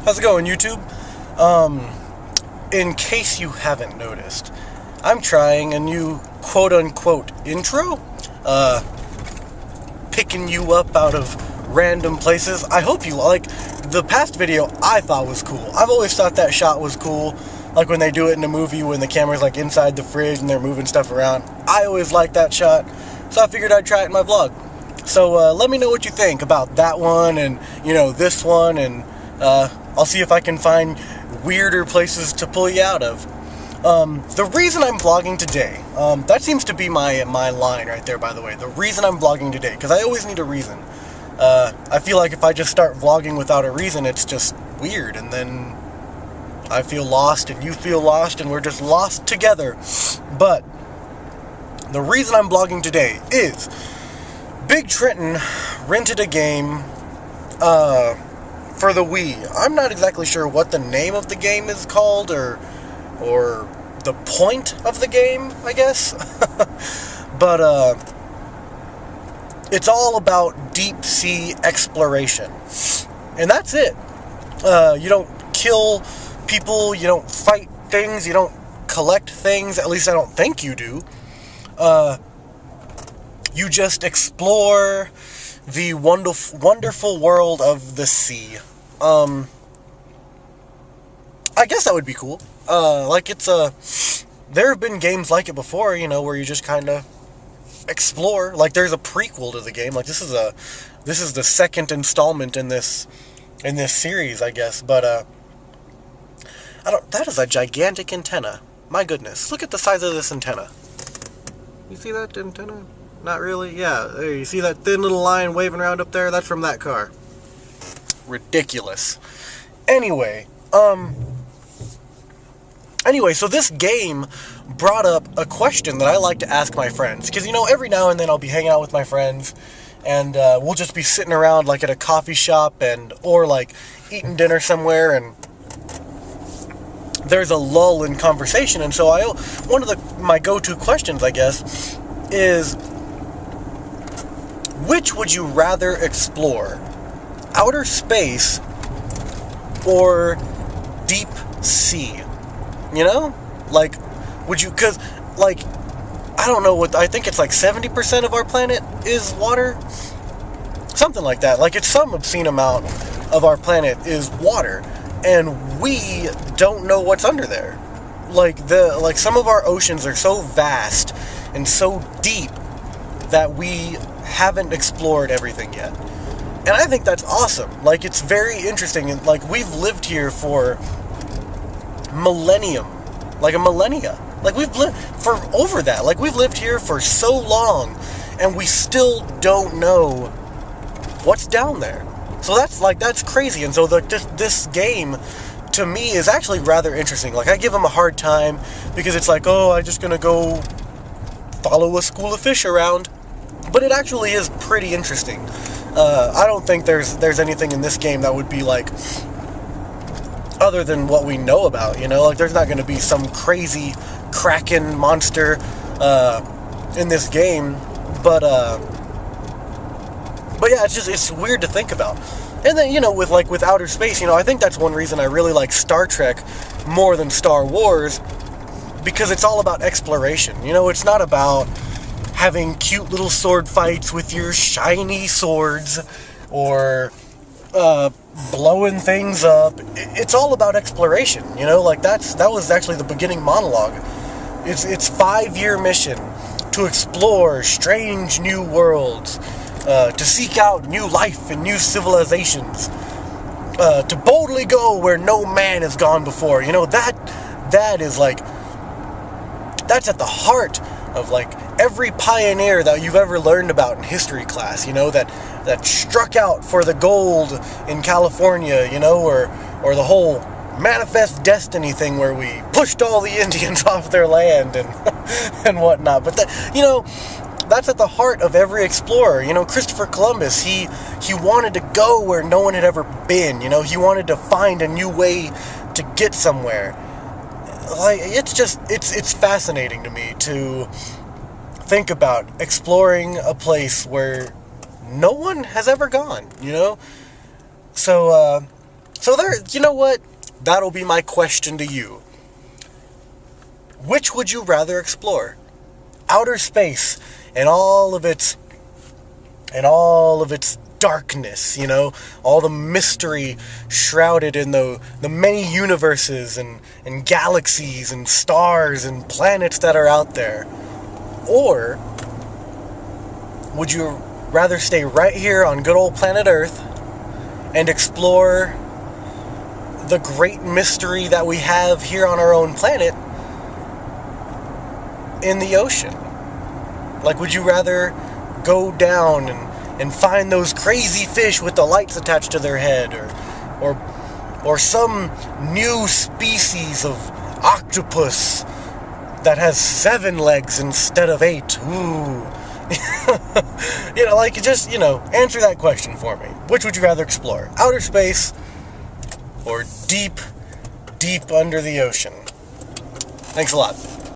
How's it going, YouTube? In case you haven't noticed, I'm trying a new quote-unquote intro, picking you up out of random places. I hope you like. The past video I thought was cool. I've always thought that shot was cool, like when they do it in a movie when the camera's like inside the fridge and they're moving stuff around. I always liked that shot, so I figured I'd try it in my vlog. So let me know what you think about that one and, this one, and I'll see if I can find weirder places to pull you out of. The reason I'm vlogging today, that seems to be my line right there, by the way. The reason I'm vlogging today, because I always need a reason. I feel like if I just start vlogging without a reason, it's just weird, and then I feel lost, and you feel lost, and we're just lost together. But the reason I'm vlogging today is Big Trenton rented a game for the Wii. I'm not exactly sure what the name of the game is called, or the point of the game, I guess. But it's all about deep sea exploration, and that's it. You don't kill people, you don't fight things, you don't collect things. At least I don't think you do. You just explore the wonderful world of the sea. I guess that would be cool. There have been games like it before, where you just kind of explore. Like, there's a prequel to the game. Like, this is the second installment in this series, I guess. But that is a gigantic antenna. My goodness, look at the size of this antenna. You see that antenna? Not really? Yeah, there, you see that thin little line waving around up there? That's from that car. Ridiculous. Anyway, so this game brought up a question that I like to ask my friends. Because, every now and then I'll be hanging out with my friends, and we'll just be sitting around, like, at a coffee shop, or, like, eating dinner somewhere, and there's a lull in conversation. And so one of my go-to questions, I guess, is, which would you rather explore? Outer space or deep sea? Like, would you, because, like, I don't know I think it's like 70% of our planet is water? Something like that. Like, it's some obscene amount of our planet is water, and we don't know what's under there. Like, some of our oceans are so vast and so deep that we haven't explored everything yet. And I think that's awesome. Like, it's very interesting, and, like, we've lived here for millennia. Like, we've lived for over that. Like, we've lived here for so long, and we still don't know what's down there. So that's crazy. And so this game, to me, is actually rather interesting. Like, I give them a hard time because it's like, oh, I'm just gonna go follow a school of fish around. But it actually is pretty interesting. I don't think there's anything in this game that would be, like, other than what we know about, Like, there's not going to be some crazy kraken monster in this game. But yeah, it's weird to think about. And then, with outer space, I think that's one reason I really like Star Trek more than Star Wars, because it's all about exploration. It's not about having cute little sword fights with your shiny swords, or blowing things up. It's all about exploration, like that was actually the beginning monologue. It's 5-year mission to explore strange new worlds, to seek out new life and new civilizations, to boldly go where no man has gone before. That is, like, that's at the heart of, like, every pioneer that you've ever learned about in history class, that struck out for the gold in California, or the whole Manifest Destiny thing where we pushed all the Indians off their land and whatnot. But that's at the heart of every explorer. Christopher Columbus, he wanted to go where no one had ever been. He wanted to find a new way to get somewhere. Like, it's fascinating to me to think about exploring a place where no one has ever gone, So So there, you know what? That'll be my question to you. Which would you rather explore? Outer space and all of its darkness, you know, all the mystery shrouded in the many universes and galaxies and stars and planets that are out there. Or would you rather stay right here on good old planet Earth and explore the great mystery that we have here on our own planet in the ocean? Like, would you rather go down and find those crazy fish with the lights attached to their head, or some new species of octopus that has 7 legs instead of 8? Ooh. You know, like, just, you know, answer that question for me. Which would you rather explore? Outer space or deep, deep under the ocean? Thanks a lot.